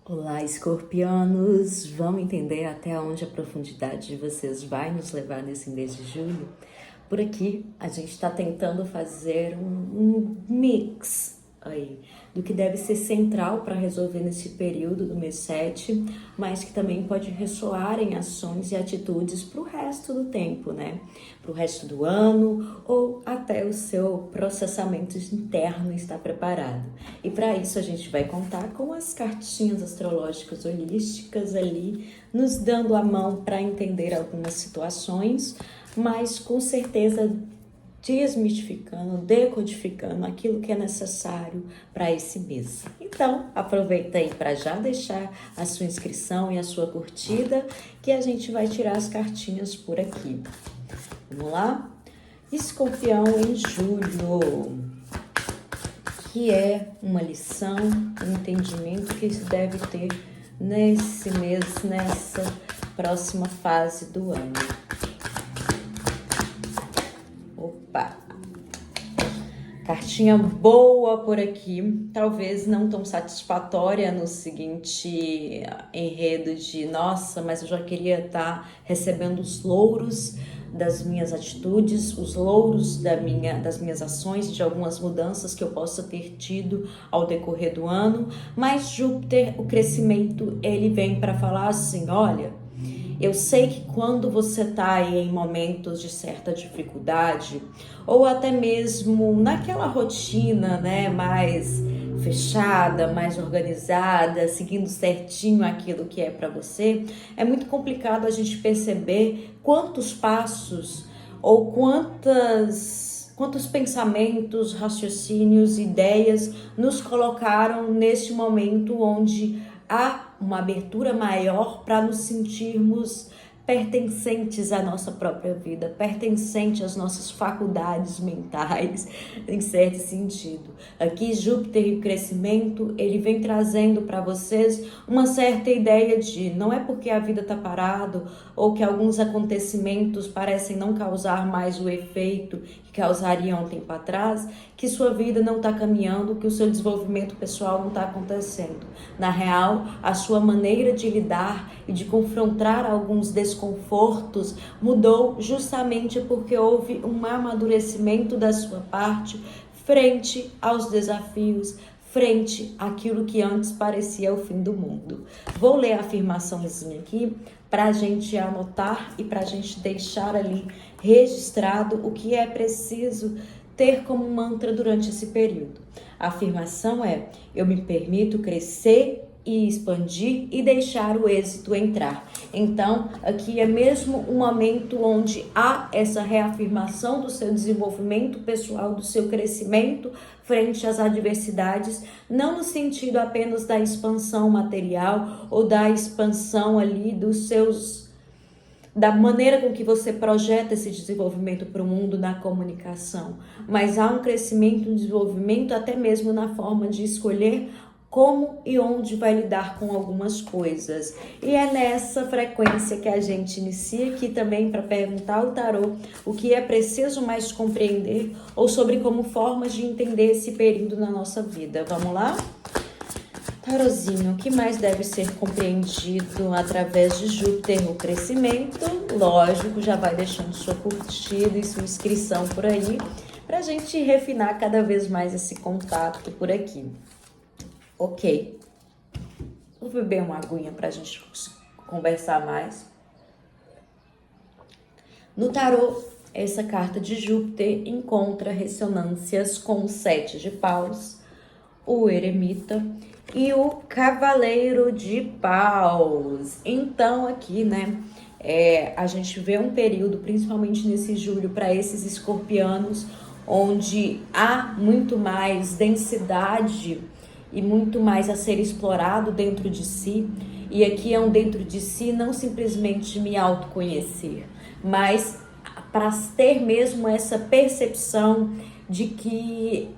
Olá, escorpianos! Vamos entender até onde a profundidade de vocês vai nos levar nesse mês de julho? Por aqui, a gente está tentando fazer um mix aí do que deve ser central para resolver nesse período do mês 7, mas que também pode ressoar em ações e atitudes para o resto do tempo, né? Para o resto do ano ou até o seu processamento interno estar preparado. E para isso a gente vai contar com as cartinhas astrológicas holísticas ali, nos dando a mão para entender algumas situações, mas com certeza desmistificando, decodificando aquilo que é necessário para esse mês. Então, aproveita aí para já deixar a sua inscrição e a sua curtida, que a gente vai tirar as cartinhas por aqui. Vamos lá? Escorpião em julho, que é uma lição, um entendimento que se deve ter nesse mês, nessa próxima fase do ano. Opa! Cartinha boa por aqui, talvez não tão satisfatória no seguinte enredo de nossa, mas eu já queria estar recebendo os louros das minhas atitudes, os louros das minhas ações, de algumas mudanças que eu possa ter tido ao decorrer do ano, mas Júpiter, o crescimento, ele vem para falar assim, olha, eu sei que quando você está aí em momentos de certa dificuldade, ou até mesmo naquela rotina, né, mais fechada, mais organizada, seguindo certinho aquilo que é para você, é muito complicado a gente perceber quantos passos ou quantos pensamentos, raciocínios, ideias nos colocaram neste momento onde há uma abertura maior para nos sentirmos pertencentes à nossa própria vida, pertencentes às nossas faculdades mentais, em certo sentido. Aqui Júpiter e o crescimento, ele vem trazendo para vocês uma certa ideia de não é porque a vida está parado ou que alguns acontecimentos parecem não causar mais o efeito que causariam um tempo atrás, que sua vida não está caminhando, que o seu desenvolvimento pessoal não está acontecendo. Na real, a sua maneira de lidar e de confrontar alguns desconfortos mudou justamente porque houve um amadurecimento da sua parte frente aos desafios, frente àquilo que antes parecia o fim do mundo. Vou ler a afirmaçãozinha aqui para a gente anotar e para a gente deixar ali registrado o que é preciso ter como mantra durante esse período. A afirmação é: eu me permito crescer e expandir e deixar o êxito entrar. Então, aqui é mesmo um momento onde há essa reafirmação do seu desenvolvimento pessoal, do seu crescimento frente às adversidades, não no sentido apenas da expansão material ou da expansão ali da maneira com que você projeta esse desenvolvimento para o mundo na comunicação, mas há um crescimento, um desenvolvimento até mesmo na forma de escolher como e onde vai lidar com algumas coisas. E é nessa frequência que a gente inicia aqui também para perguntar ao tarô o que é preciso mais compreender ou sobre como formas de entender esse período na nossa vida. Vamos lá? Tarozinho, o que mais deve ser compreendido através de Júpiter no crescimento? Lógico, já vai deixando sua curtida e sua inscrição por aí, para a gente refinar cada vez mais esse contato por aqui. Ok. Vou beber uma aguinha para a gente conversar mais. No tarô, essa carta de Júpiter encontra ressonâncias com o 7 de paus, o eremita e o cavaleiro de paus. Então aqui, né, a gente vê um período, principalmente nesse julho, para esses escorpianos, onde há muito mais densidade e muito mais a ser explorado dentro de si. E aqui é um dentro de si, não simplesmente me autoconhecer, mas para ter mesmo essa percepção de que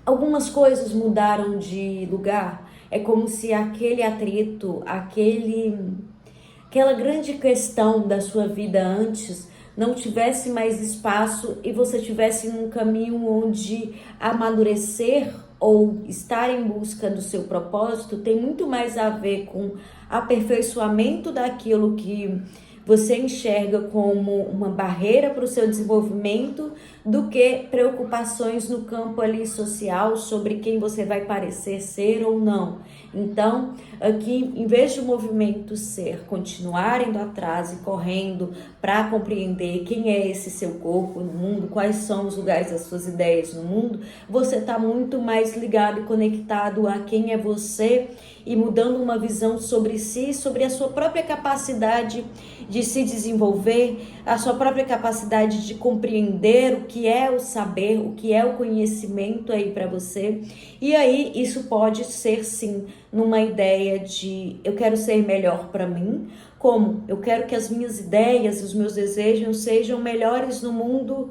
algumas coisas mudaram de lugar. É como se aquele atrito, aquela grande questão da sua vida antes não tivesse mais espaço e você tivesse num caminho onde amadurecer ou estar em busca do seu propósito tem muito mais a ver com aperfeiçoamento daquilo que você enxerga como uma barreira para o seu desenvolvimento do que preocupações no campo ali social sobre quem você vai parecer ser ou não. Então, aqui, em vez de o movimento ser continuar indo atrás e correndo para compreender quem é esse seu corpo no mundo, quais são os lugares das suas ideias no mundo, você está muito mais ligado e conectado a quem é você e mudando uma visão sobre si, sobre a sua própria capacidade de se desenvolver, a sua própria capacidade de compreender o que é o saber, o que é o conhecimento aí para você. E aí isso pode ser sim numa ideia de eu quero ser melhor para mim, como eu quero que as minhas ideias, os meus desejos sejam melhores no mundo,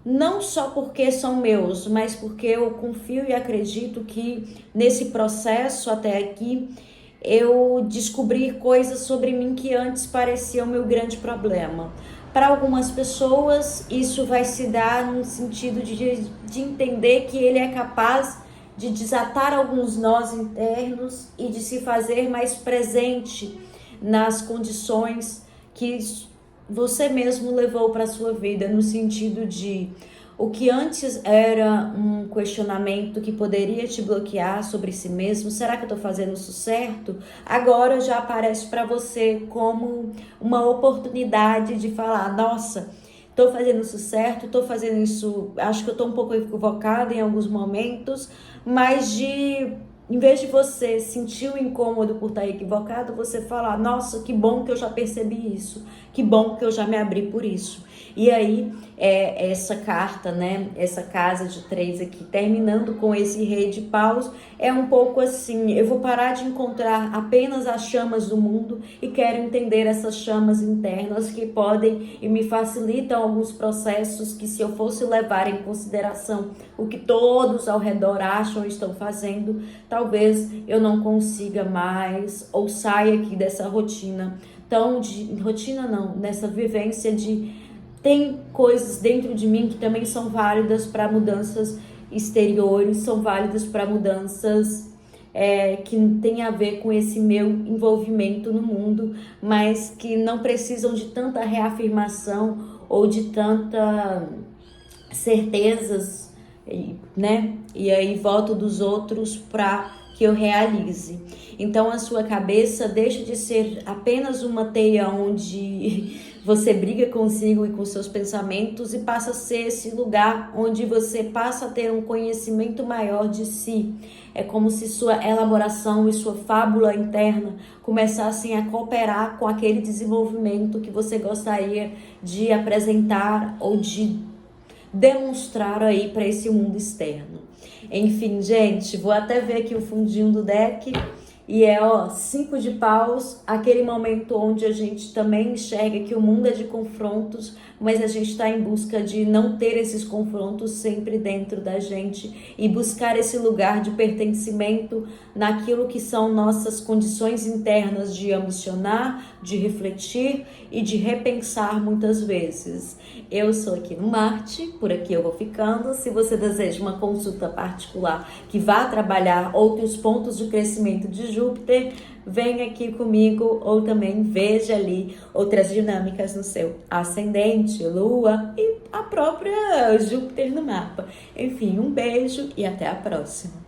não só porque são meus, mas porque eu confio e acredito que nesse processo até aqui eu descobri coisas sobre mim que antes pareciam meu grande problema. Para algumas pessoas, isso vai se dar no sentido de entender que ele é capaz de desatar alguns nós internos e de se fazer mais presente nas condições que você mesmo levou para a sua vida, no sentido de o que antes era um questionamento que poderia te bloquear sobre si mesmo, será que eu estou fazendo isso certo? Agora já aparece para você como uma oportunidade de falar, nossa, estou fazendo isso certo, estou fazendo isso, acho que eu estou um pouco equivocada em alguns momentos, mas em vez de você sentir o incômodo por estar equivocado, você falar, nossa, que bom que eu já percebi isso, que bom que eu já me abri por isso. E aí, essa carta, né, essa casa de 3 aqui, terminando com esse rei de paus, é um pouco assim, eu vou parar de encontrar apenas as chamas do mundo e quero entender essas chamas internas que podem e me facilitam alguns processos que, se eu fosse levar em consideração o que todos ao redor acham e estão fazendo, talvez eu não consiga mais ou saia aqui dessa rotina, nessa vivência de tem coisas dentro de mim que também são válidas para mudanças exteriores, são válidas para mudanças que tem a ver com esse meu envolvimento no mundo, mas que não precisam de tanta reafirmação ou de tanta certezas, né? E aí voto dos outros para que eu realize. Então a sua cabeça deixa de ser apenas uma teia onde você briga consigo e com seus pensamentos e passa a ser esse lugar onde você passa a ter um conhecimento maior de si. É como se sua elaboração e sua fábula interna começassem a cooperar com aquele desenvolvimento que você gostaria de apresentar ou de demonstrar aí para esse mundo externo. Enfim, gente, vou até ver aqui o fundinho do deck. E 5 de paus, aquele momento onde a gente também enxerga que o mundo é de confrontos, mas a gente está em busca de não ter esses confrontos sempre dentro da gente e buscar esse lugar de pertencimento naquilo que são nossas condições internas de ambicionar, de refletir e de repensar muitas vezes. Eu sou aqui no Marte, por aqui eu vou ficando. Se você deseja uma consulta particular que vá trabalhar outros pontos de crescimento de Júpiter, vem aqui comigo ou também veja ali outras dinâmicas no seu ascendente, Lua e a própria Júpiter no mapa. Enfim, um beijo e até a próxima.